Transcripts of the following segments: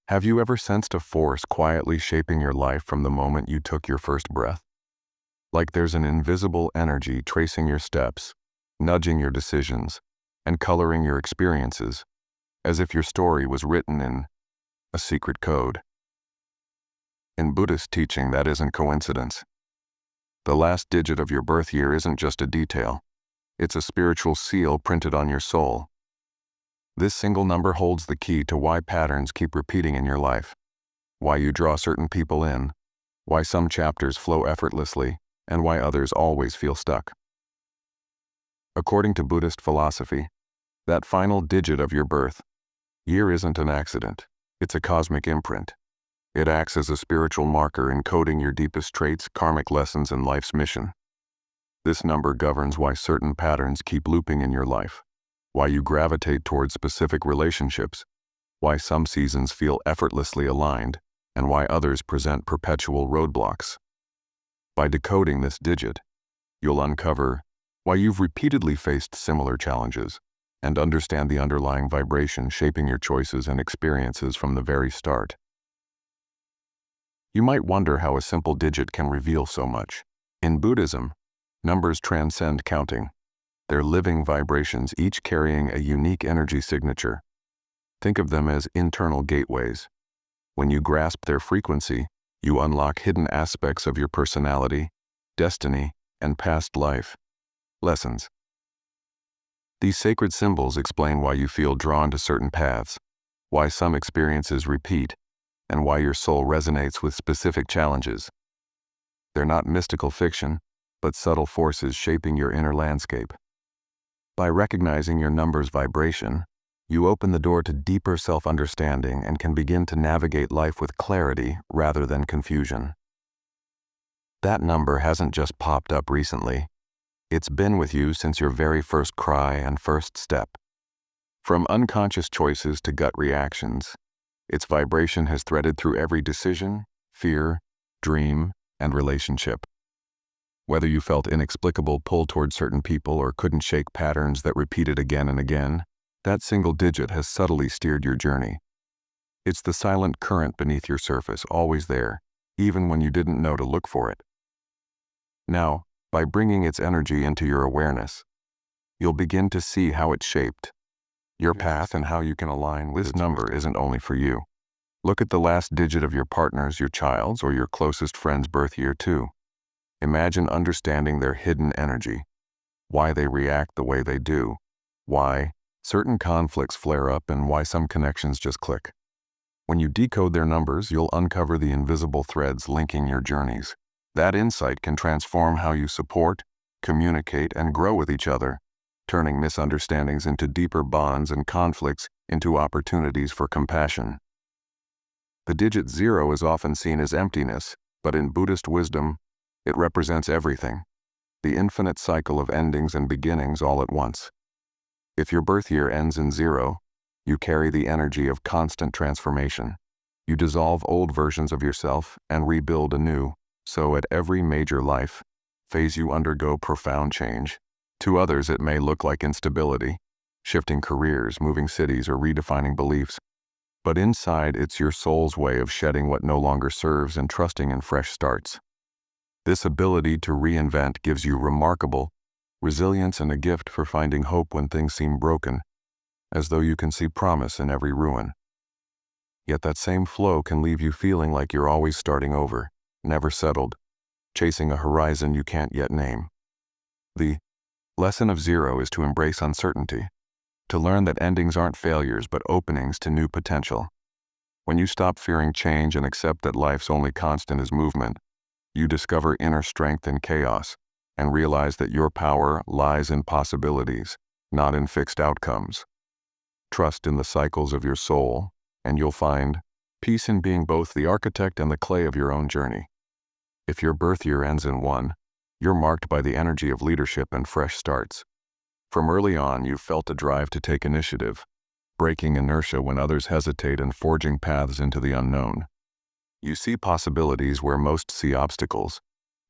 Have you ever sensed a force quietly shaping your life from the moment you took your first breath? Like there's an invisible energy tracing your steps, nudging your decisions, and coloring your experiences, as if your story was written in a secret code. In Buddhist teaching, that isn't coincidence. The last digit of your birth year isn't just a detail. It's a spiritual seal printed on your soul. This single number holds the key to why patterns keep repeating in your life, why you draw certain people in, why some chapters flow effortlessly, and why others always feel stuck. According to Buddhist philosophy, that final digit of your birth year isn't an accident. It's a cosmic imprint. It acts as a spiritual marker encoding your deepest traits, karmic lessons, and life's mission. This number governs why certain patterns keep looping in your life, why you gravitate towards specific relationships, why some seasons feel effortlessly aligned, and why others present perpetual roadblocks. By decoding this digit, you'll uncover why you've repeatedly faced similar challenges and understand the underlying vibration shaping your choices and experiences from the very start. You might wonder how a simple digit can reveal so much. In Buddhism, numbers transcend counting. They're living vibrations, each carrying a unique energy signature. Think of them as internal gateways. When you grasp their frequency, you unlock hidden aspects of your personality, destiny, and past life lessons. These sacred symbols explain why you feel drawn to certain paths, why some experiences repeat, and why your soul resonates with specific challenges. They're not mystical fiction, but subtle forces shaping your inner landscape. By recognizing your number's vibration, you open the door to deeper self-understanding and can begin to navigate life with clarity rather than confusion. That number hasn't just popped up recently. It's been with you since your very first cry and first step. From unconscious choices to gut reactions, its vibration has threaded through every decision, fear, dream, and relationship. Whether you felt inexplicable pull toward certain people or couldn't shake patterns that repeated again and again, that single digit has subtly steered your journey. It's the silent current beneath your surface, always there, even when you didn't know to look for it. Now, by bringing its energy into your awareness, you'll begin to see how it's shaped your path and how you can align with. This number isn't only for you. Look at the last digit of your partner's, your child's, or your closest friend's birth year too. Imagine understanding their hidden energy, why they react the way they do, why certain conflicts flare up, and why some connections just click. When you decode their numbers, you'll uncover the invisible threads linking your journeys. That insight can transform how you support, communicate, and grow with each other, turning misunderstandings into deeper bonds and conflicts into opportunities for compassion. The digit 0 is often seen as emptiness, but in Buddhist wisdom, it represents everything, the infinite cycle of endings and beginnings all at once. If your birth year ends in 0, you carry the energy of constant transformation. You dissolve old versions of yourself and rebuild anew, so at every major life phase you undergo profound change. To others it may look like instability, shifting careers, moving cities, or redefining beliefs. But inside, it's your soul's way of shedding what no longer serves and trusting in fresh starts. This ability to reinvent gives you remarkable resilience and a gift for finding hope when things seem broken, as though you can see promise in every ruin. Yet that same flow can leave you feeling like you're always starting over, never settled, chasing a horizon you can't yet name. The lesson of 0 is to embrace uncertainty, to learn that endings aren't failures but openings to new potential. When you stop fearing change and accept that life's only constant is movement, you discover inner strength in chaos and realize that your power lies in possibilities, not in fixed outcomes. Trust in the cycles of your soul, and you'll find peace in being both the architect and the clay of your own journey. If your birth year ends in 1, you're marked by the energy of leadership and fresh starts. From early on, you've felt a drive to take initiative, breaking inertia when others hesitate and forging paths into the unknown. You see possibilities where most see obstacles,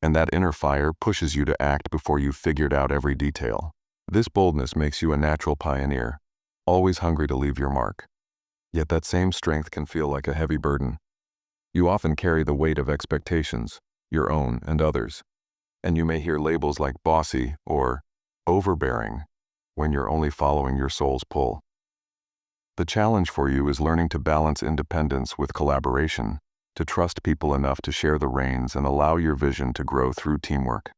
and that inner fire pushes you to act before you've figured out every detail. This boldness makes you a natural pioneer, always hungry to leave your mark. Yet that same strength can feel like a heavy burden. You often carry the weight of expectations, your own and others, and you may hear labels like bossy or overbearing when you're only following your soul's pull. The challenge for you is learning to balance independence with collaboration, to trust people enough to share the reins and allow your vision to grow through teamwork.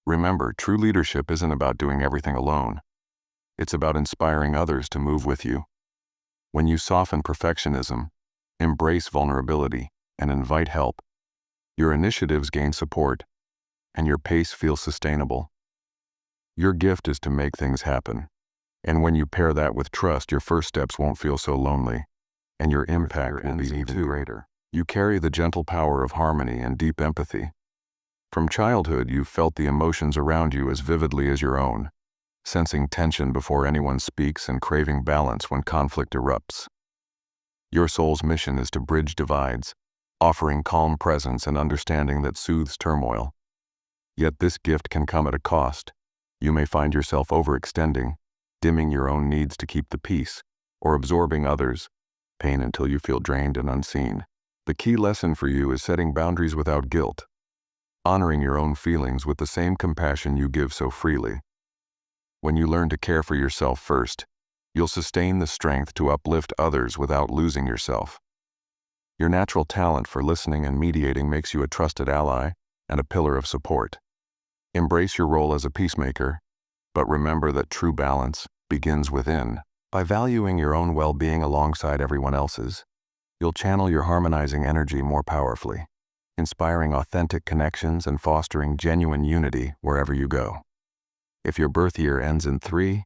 Remember, true leadership isn't about doing everything alone. It's about inspiring others to move with you. When you soften perfectionism, embrace vulnerability, and invite help, your initiatives gain support, and your pace feels sustainable. Your gift is to make things happen. And when you pair that with trust, your first steps won't feel so lonely, and your impact will be even greater. You carry the gentle power of harmony and deep empathy. From childhood, you've felt the emotions around you as vividly as your own, sensing tension before anyone speaks and craving balance when conflict erupts. Your soul's mission is to bridge divides, offering calm presence and understanding that soothes turmoil. Yet this gift can come at a cost. You may find yourself overextending, dimming your own needs to keep the peace, or absorbing others' pain until you feel drained and unseen. The key lesson for you is setting boundaries without guilt, honoring your own feelings with the same compassion you give so freely. When you learn to care for yourself first, you'll sustain the strength to uplift others without losing yourself. Your natural talent for listening and mediating makes you a trusted ally and a pillar of support. Embrace your role as a peacemaker, but remember that true balance begins within. By valuing your own well-being alongside everyone else's, you'll channel your harmonizing energy more powerfully, inspiring authentic connections and fostering genuine unity wherever you go. If your birth year ends in 3,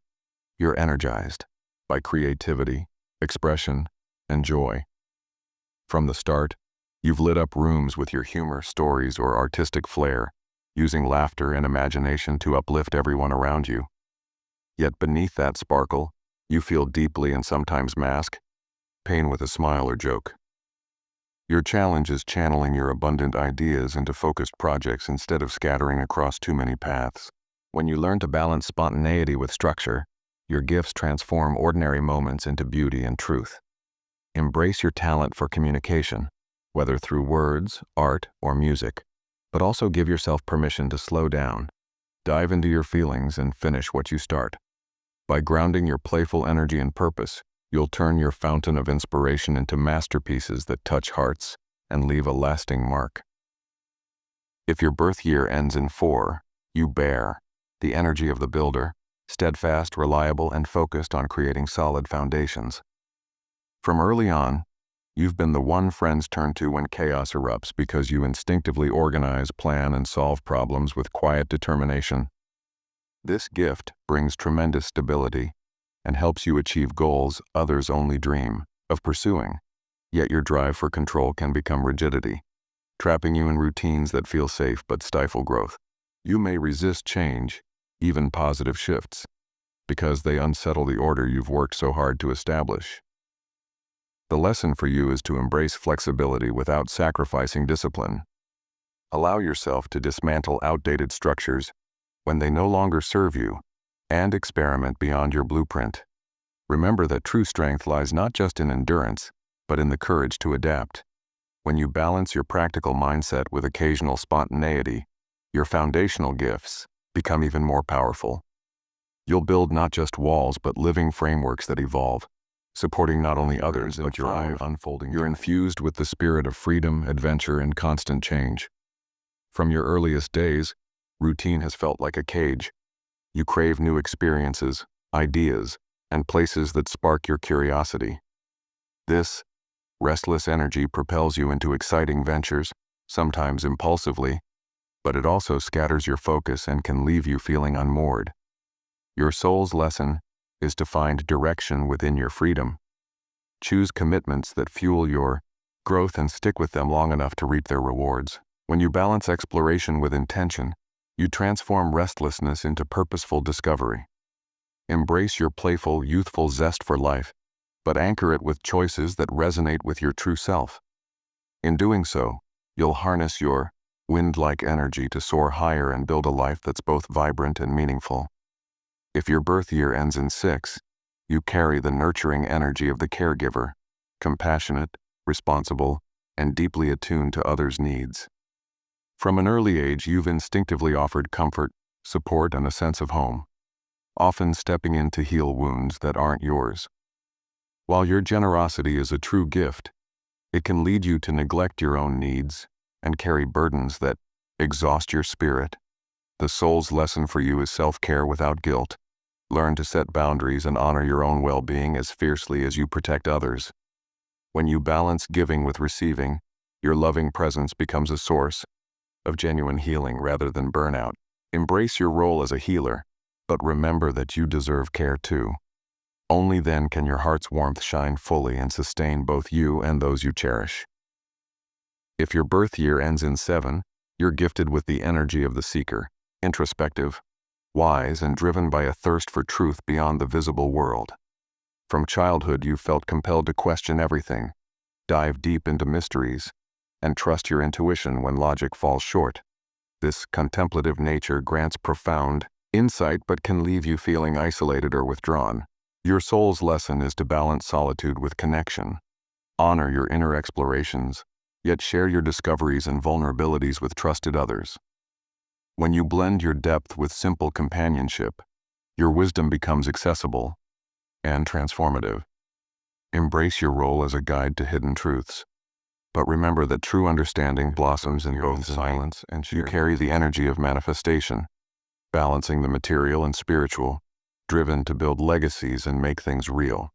you're energized by creativity, expression, and joy. From the start, you've lit up rooms with your humor, stories, or artistic flair, using laughter and imagination to uplift everyone around you. Yet beneath that sparkle, you feel deeply and sometimes mask pain with a smile or joke. Your challenge is channeling your abundant ideas into focused projects instead of scattering across too many paths. When you learn to balance spontaneity with structure, your gifts transform ordinary moments into beauty and truth. Embrace your talent for communication, whether through words, art, or music, but also give yourself permission to slow down, dive into your feelings, and finish what you start. By grounding your playful energy and purpose, you'll turn your fountain of inspiration into masterpieces that touch hearts and leave a lasting mark. If your birth year ends in 4, you bear the energy of the builder, steadfast, reliable, and focused on creating solid foundations. From early on, you've been the one friends turn to when chaos erupts because you instinctively organize, plan, and solve problems with quiet determination. This gift brings tremendous stability and helps you achieve goals others only dream of pursuing. Yet your drive for control can become rigidity, trapping you in routines that feel safe but stifle growth. You may resist change, even positive shifts, because they unsettle the order you've worked so hard to establish. The lesson for you is to embrace flexibility without sacrificing discipline. Allow yourself to dismantle outdated structures when they no longer serve you, and experiment beyond your blueprint. Remember that true strength lies not just in endurance, but in the courage to adapt. When you balance your practical mindset with occasional spontaneity, your foundational gifts become even more powerful. You'll build not just walls but living frameworks that evolve, supporting not only others but your own unfolding. You're infused with the spirit of freedom, adventure, and constant change. From your earliest days, routine has felt like a cage. You crave new experiences, ideas, and places that spark your curiosity. This restless energy propels you into exciting ventures, sometimes impulsively, but it also scatters your focus and can leave you feeling unmoored. Your soul's lesson is to find direction within your freedom. Choose commitments that fuel your growth and stick with them long enough to reap their rewards. When you balance exploration with intention, you transform restlessness into purposeful discovery. Embrace your playful, youthful zest for life, but anchor it with choices that resonate with your true self. In doing so, you'll harness your wind-like energy to soar higher and build a life that's both vibrant and meaningful. If your birth year ends in 6, You carry the nurturing energy of the caregiver, compassionate, responsible, and deeply attuned to others' needs. From an early age, you've instinctively offered comfort, support, and a sense of home, often stepping in to heal wounds that aren't yours. While your generosity is a true gift, it can lead you to neglect your own needs and carry burdens that exhaust your spirit. The soul's lesson for you is self-care without guilt. Learn to set boundaries and honor your own well-being as fiercely as you protect others. When you balance giving with receiving, your loving presence becomes a source of genuine healing rather than burnout. Embrace your role as a healer, but remember that you deserve care too. Only then can your heart's warmth shine fully and sustain both you and those you cherish. If your birth year ends in 7, you're gifted with the energy of the seeker, introspective, wise, and driven by a thirst for truth beyond the visible world. From childhood, you felt compelled to question everything, dive deep into mysteries, and trust your intuition when logic falls short. This contemplative nature grants profound insight but can leave you feeling isolated or withdrawn. Your soul's lesson is to balance solitude with connection. Honor your inner explorations, yet share your discoveries and vulnerabilities with trusted others. When you blend your depth with simple companionship, your wisdom becomes accessible and transformative. Embrace your role as a guide to hidden truths, but remember that true understanding blossoms in both silence and you carry the energy of manifestation, balancing the material and spiritual, driven to build legacies and make things real.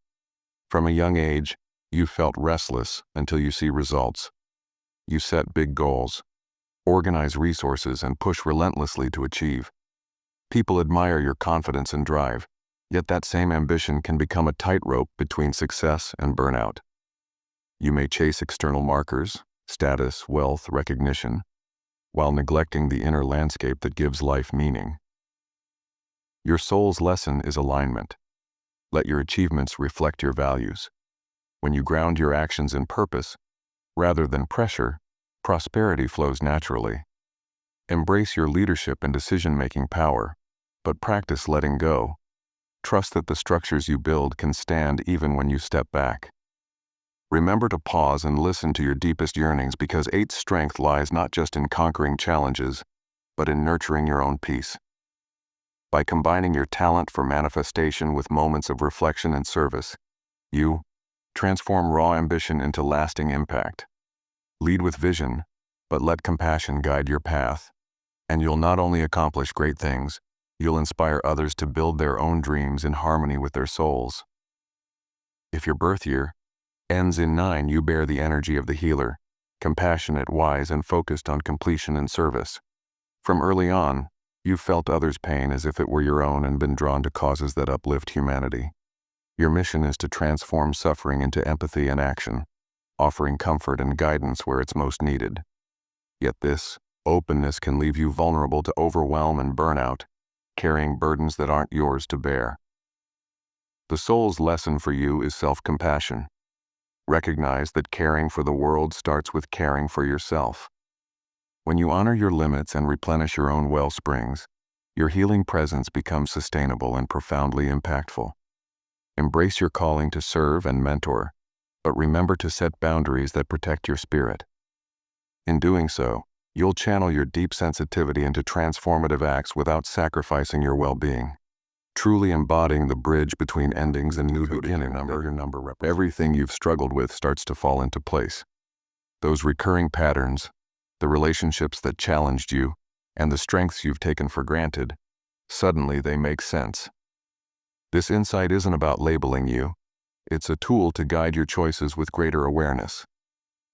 From a young age, you felt restless until you see results. You set big goals, organize resources, and push relentlessly to achieve. People admire your confidence and drive, yet that same ambition can become a tightrope between success and burnout. You may chase external markers, status, wealth, recognition, while neglecting the inner landscape that gives life meaning. Your soul's lesson is alignment. Let your achievements reflect your values. When you ground your actions in purpose, rather than pressure, prosperity flows naturally. Embrace your leadership and decision-making power, but practice letting go. Trust that the structures you build can stand even when you step back. Remember to pause and listen to your deepest yearnings, because 8's strength lies not just in conquering challenges, but in nurturing your own peace. By combining your talent for manifestation with moments of reflection and service, you transform raw ambition into lasting impact. Lead with vision, but let compassion guide your path, and you'll not only accomplish great things, you'll inspire others to build their own dreams in harmony with their souls. If your birth year ends in 9, you bear the energy of the healer, compassionate, wise, and focused on completion and service. From early on, you've felt others' pain as if it were your own and been drawn to causes that uplift humanity. Your mission is to transform suffering into empathy and action, offering comfort and guidance where it's most needed. Yet this openness can leave you vulnerable to overwhelm and burnout, carrying burdens that aren't yours to bear. The soul's lesson for you is self-compassion. Recognize that caring for the world starts with caring for yourself. When you honor your limits and replenish your own well springs, your healing presence becomes sustainable and profoundly impactful. Embrace your calling to serve and mentor, but remember to set boundaries that protect your spirit. In doing so, you'll channel your deep sensitivity into transformative acts without sacrificing your well-being, truly embodying the bridge between endings and new beginnings. Everything you've struggled with starts to fall into place. Those recurring patterns, the relationships that challenged you, and the strengths you've taken for granted, suddenly they make sense. This insight isn't about labeling you. It's a tool to guide your choices with greater awareness.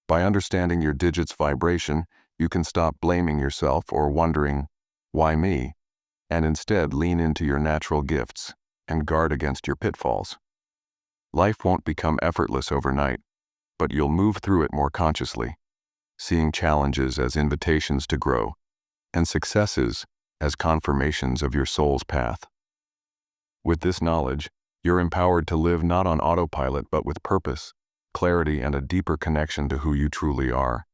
By understanding your digit's vibration, you can stop blaming yourself or wondering, why me? And instead lean into your natural gifts and guard against your pitfalls. Life won't become effortless overnight, but you'll move through it more consciously, seeing challenges as invitations to grow, and successes as confirmations of your soul's path. With this knowledge, you're empowered to live not on autopilot but with purpose, clarity, and a deeper connection to who you truly are.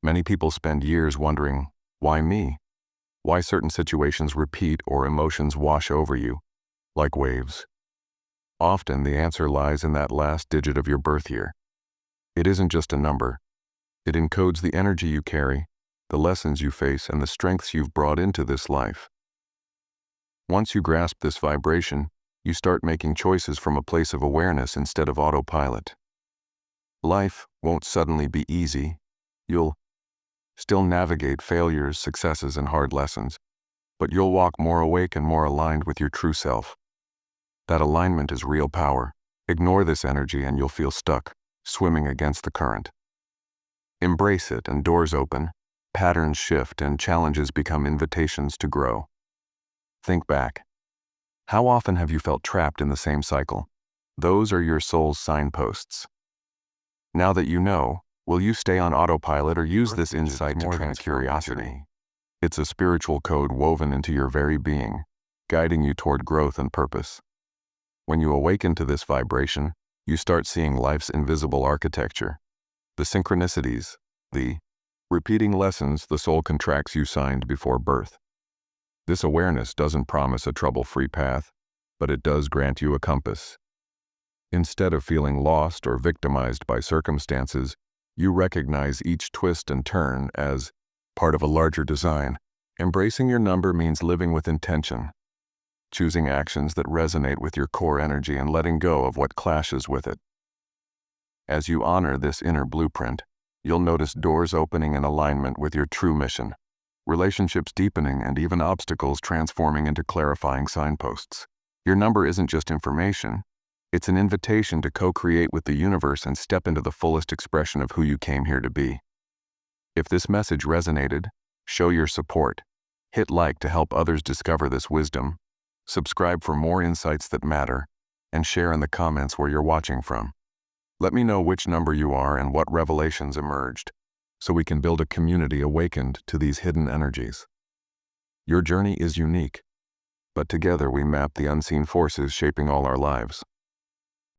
Many people spend years wondering, why me? Why certain situations repeat or emotions wash over you, like waves. Often the answer lies in that last digit of your birth year. It isn't just a number. It encodes the energy you carry, the lessons you face, and the strengths you've brought into this life. Once you grasp this vibration, you start making choices from a place of awareness instead of autopilot. Life won't suddenly be easy. You'll still navigate failures, successes, and hard lessons, but you'll walk more awake and more aligned with your true self. That alignment is real power. Ignore this energy and you'll feel stuck, swimming against the current. Embrace it and doors open, patterns shift, and challenges become invitations to grow. Think back. How often have you felt trapped in the same cycle? Those are your soul's signposts. Now that you know, will you stay on autopilot or use this insight to train curiosity? It's a spiritual code woven into your very being, guiding you toward growth and purpose. When you awaken to this vibration, you start seeing life's invisible architecture. The synchronicities, the repeating lessons the soul contracts you signed before birth. This awareness doesn't promise a trouble-free path, but it does grant you a compass. Instead of feeling lost or victimized by circumstances, you recognize each twist and turn as part of a larger design. Embracing your number means living with intention, choosing actions that resonate with your core energy and letting go of what clashes with it. As you honor this inner blueprint, you'll notice doors opening in alignment with your true mission, relationships deepening, and even obstacles transforming into clarifying signposts. Your number isn't just information, it's an invitation to co-create with the universe and step into the fullest expression of who you came here to be. If this message resonated, show your support. Hit like to help others discover this wisdom, subscribe for more insights that matter, and share in the comments where you're watching from. Let me know which number you are and what revelations emerged, so we can build a community awakened to these hidden energies. Your journey is unique, but together we map the unseen forces shaping all our lives.